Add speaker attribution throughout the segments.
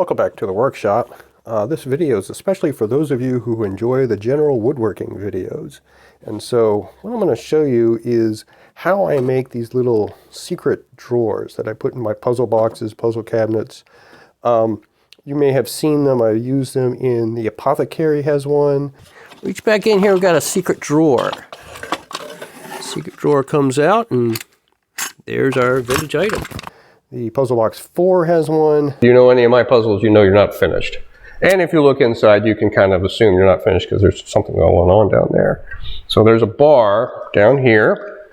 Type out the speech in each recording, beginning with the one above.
Speaker 1: Welcome back to the workshop. This video is especially for those of you who enjoy the general woodworking videos. And so what I'm going to show you is how I make these little secret drawers that I put in my puzzle boxes, puzzle cabinets. You may have seen them. I use them in the Apothecary has one. Reach back in here, we've got a secret drawer. Secret drawer comes out and there's our vintage item. The Puzzle Box 4 has one. If you know any of my puzzles, you know you're not finished. And if you look inside, you can kind of assume you're not finished because there's something going on down there. So there's a bar down here.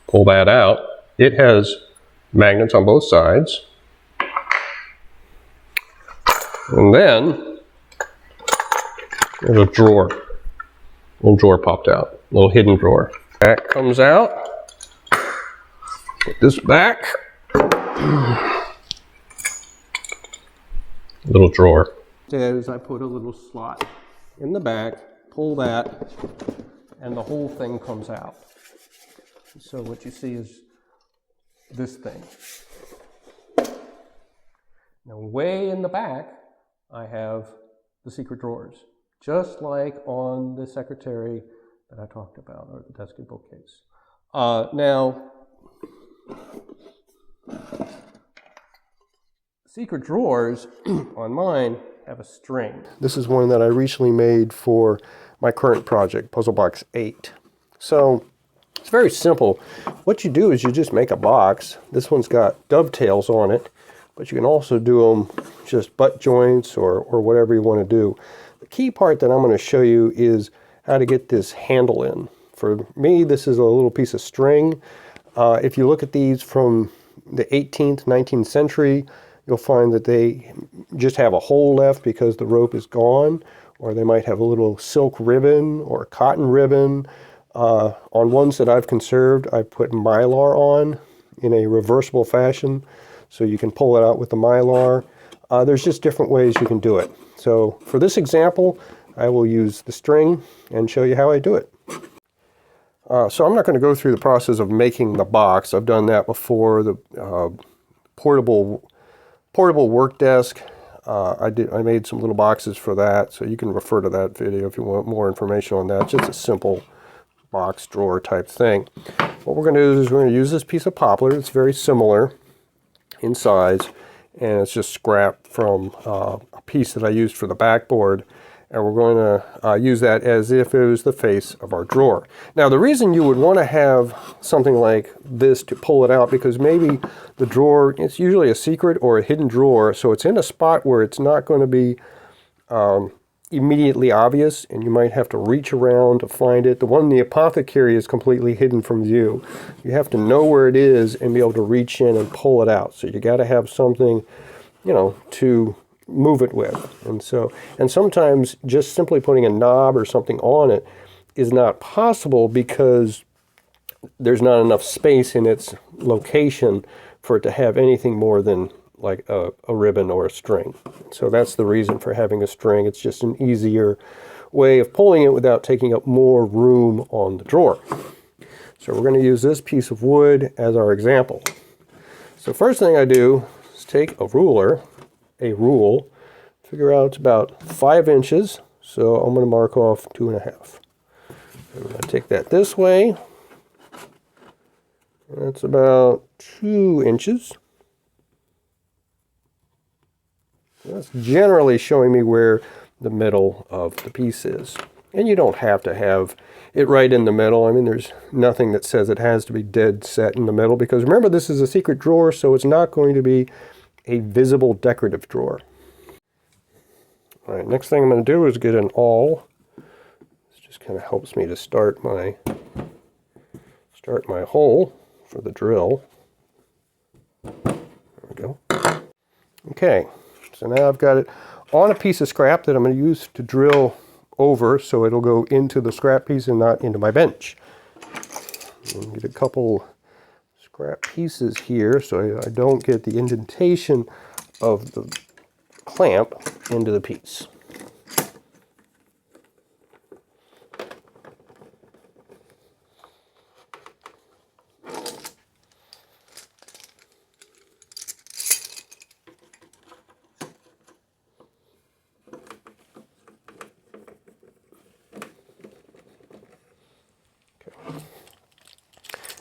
Speaker 1: Pull that out. It has magnets on both sides. And then there's a drawer. A little drawer popped out. A little hidden drawer. That comes out. Put this back. Little drawer. As I put a little slot in the back, pull that, and the whole thing comes out. So what you see is this thing. Now way in the back, I have the secret drawers, just like on the secretary that I talked about, or the desk and bookcase. Now, secret drawers on mine have a string. This is one that I recently made for my current project, Puzzle Box 8. So it's very simple. What you do is you just make a box. This one's got dovetails on it, but you can also do them just butt joints or whatever you want to do. The key part that I'm going to show you is how to get this handle in. For me, this is a little piece of string. If you look at these from the 18th, 19th century, you'll find that they just have a hole left because the rope is gone, or they might have a little silk ribbon or cotton ribbon. On ones that I've conserved, I put mylar on in a reversible fashion, so you can pull it out with the mylar. There's just different ways you can do it. So for this example, I will use the string and show you how I do it. So I'm not going to go through the process of making the box. I've done that before. The portable work desk. I made some little boxes for that, so you can refer to that video if you want more information on that. It's just a simple box drawer type thing. What we're going to do is we're going to use this piece of poplar. It's very similar in size, and it's just scrap from a piece that I used for the backboard. And we're going to use that as if it was the face of our drawer. Now, the reason you would want to have something like this to pull it out, because maybe the drawer, it's usually a secret or a hidden drawer, so it's in a spot where it's not going to be immediately obvious, and you might have to reach around to find it. The one in the Apothecary is completely hidden from view. You have to know where it is and be able to reach in and pull it out. So you got to have something, you know, to move it with. And sometimes just simply putting a knob or something on it is not possible because there's not enough space in its location for it to have anything more than like a ribbon or a string. So that's the reason for having a string. It's just an easier way of pulling it without taking up more room on the drawer. So we're going to use this piece of wood as our example. So first thing I do is take a rule, figure out it's about 5 inches, so I'm going to mark off 2.5. I'm going to take that this way. That's about 2 inches. That's generally showing me where the middle of the piece is. And you don't have to have it right in the middle. I mean, there's nothing that says it has to be dead set in the middle, because remember, this is a secret drawer, so it's not going to be a visible decorative drawer. All right, next thing I'm going to do is get an awl. This just kind of helps me to start my hole for the drill. There we go. Okay, so now I've got it on a piece of scrap that I'm going to use to drill over, so it'll go into the scrap piece and not into my bench. And get a couple scrap pieces here so I don't get the indentation of the clamp into the piece.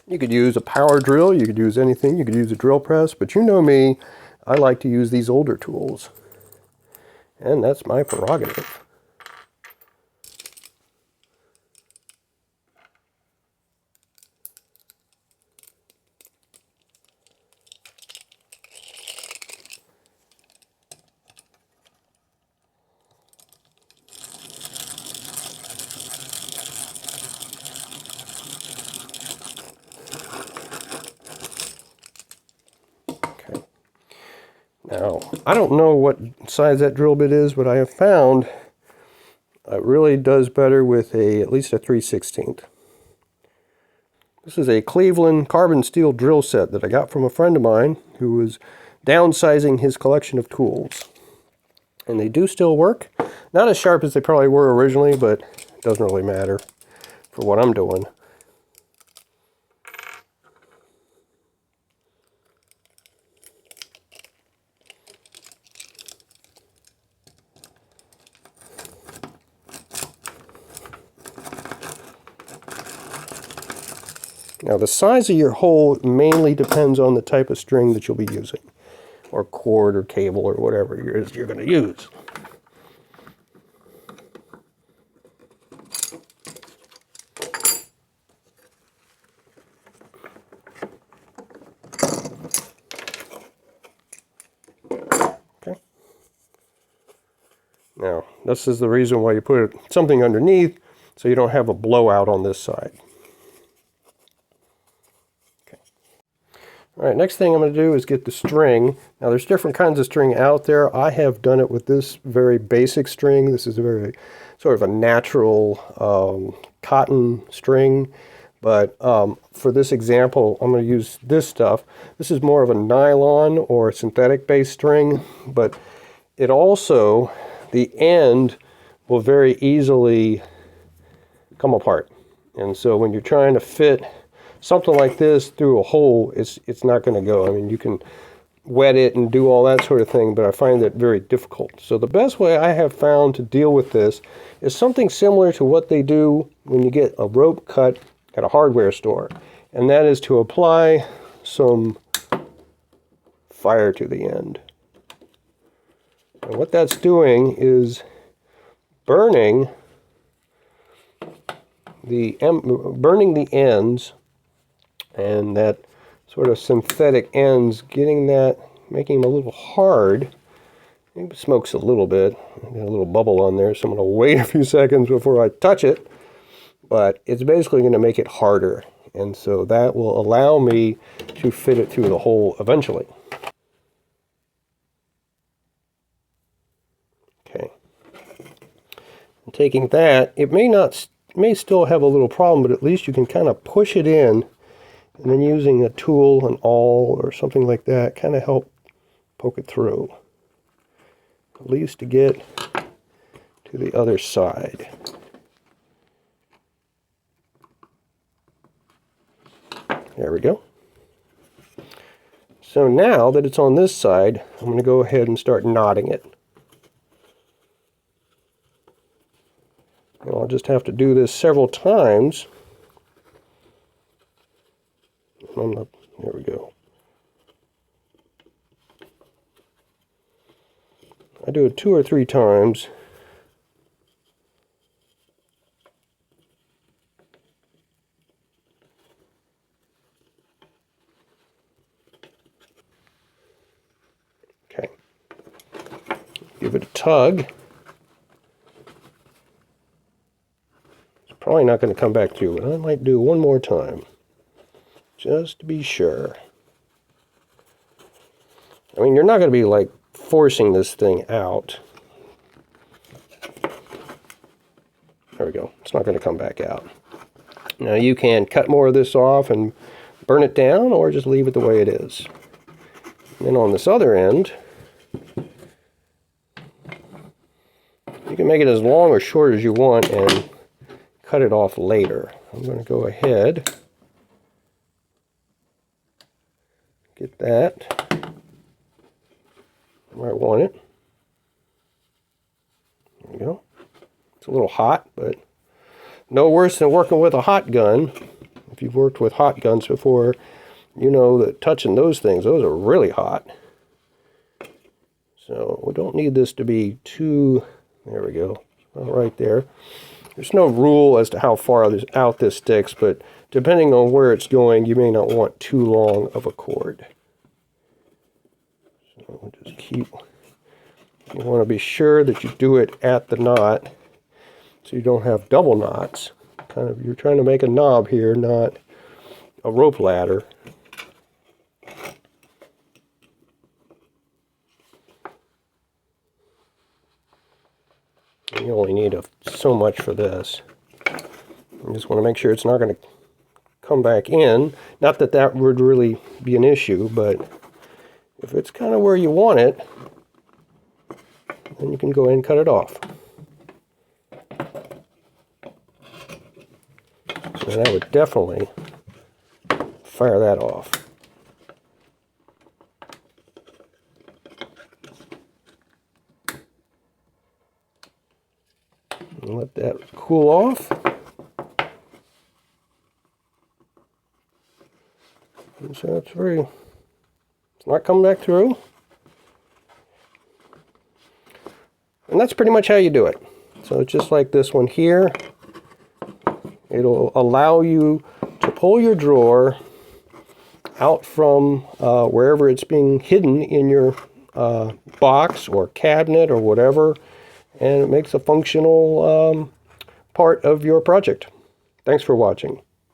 Speaker 1: You could use a power drill, you could use anything, you could use a drill press, but you know me, I like to use these older tools. And that's my prerogative. Now, I don't know what size that drill bit is, but I have found it really does better with at least a 3/16. This is a Cleveland carbon steel drill set that I got from a friend of mine who was downsizing his collection of tools. And they do still work. Not as sharp as they probably were originally, but it doesn't really matter for what I'm doing. Now the size of your hole mainly depends on the type of string that you'll be using, or cord or cable or whatever you're going to use. Okay. Now this is the reason why you put something underneath, so you don't have a blowout on this side. All right, next thing I'm going to do is get the string. Now there's different kinds of string out there. I have done it with this very basic string. This is a very sort of a natural cotton string. But for this example, I'm going to use this stuff. This is more of a nylon or synthetic based string, but it also, the end will very easily come apart. And so when you're trying to fit something like this through a hole, it's not going to go. I mean, you can wet it and do all that sort of thing, but I find it very difficult. So the best way I have found to deal with this is something similar to what they do when you get a rope cut at a hardware store, and that is to apply some fire to the end. And what that's doing is burning the ends, and that sort of synthetic ends, getting that, making them a little hard. Maybe it smokes a little bit. I got a little bubble on there, so I'm going to wait a few seconds before I touch it. But it's basically going to make it harder, and so that will allow me to fit it through the hole eventually. Okay. And taking that, it may still have a little problem, but at least you can kind of push it in, and then using a tool, an awl or something like that, kind of help poke it through, at least to get to the other side. There we go. So now that it's on this side, I'm going to go ahead and start knotting it. And I'll just have to do this several times. There we go. I do it 2 or 3 times. Okay. Give it a tug. It's probably not going to come back through, but I might do one more time, just to be sure. I mean, you're not going to be like forcing this thing out. There we go. It's not going to come back out. Now you can cut more of this off and burn it down, or just leave it the way it is. And then on this other end, you can make it as long or short as you want and cut it off later. I'm going to go ahead, get that where I want it. There we go. It's a little hot, but no worse than working with a hot gun. if you've worked with hot guns before, you know that touching those things, those are really hot. So we don't need this to be too, there we go, right there. There's no rule as to how far out this sticks, but depending on where it's going, you may not want too long of a cord. So we'll just keep, you want to be sure that you do it at the knot so you don't have double knots. Kind of, you're trying to make a knob here, not a rope ladder. You only need so much for this. You just want to make sure it's not going to come back in. Not that that would really be an issue, but if it's kind of where you want it, then you can go ahead and cut it off. And I would definitely fire that off. And let that cool off. And so it's not coming back through. And that's pretty much how you do it. So it's just like this one here. It'll allow you to pull your drawer out from wherever it's being hidden in your box or cabinet or whatever, and it makes a functional part of your project. Thanks for watching.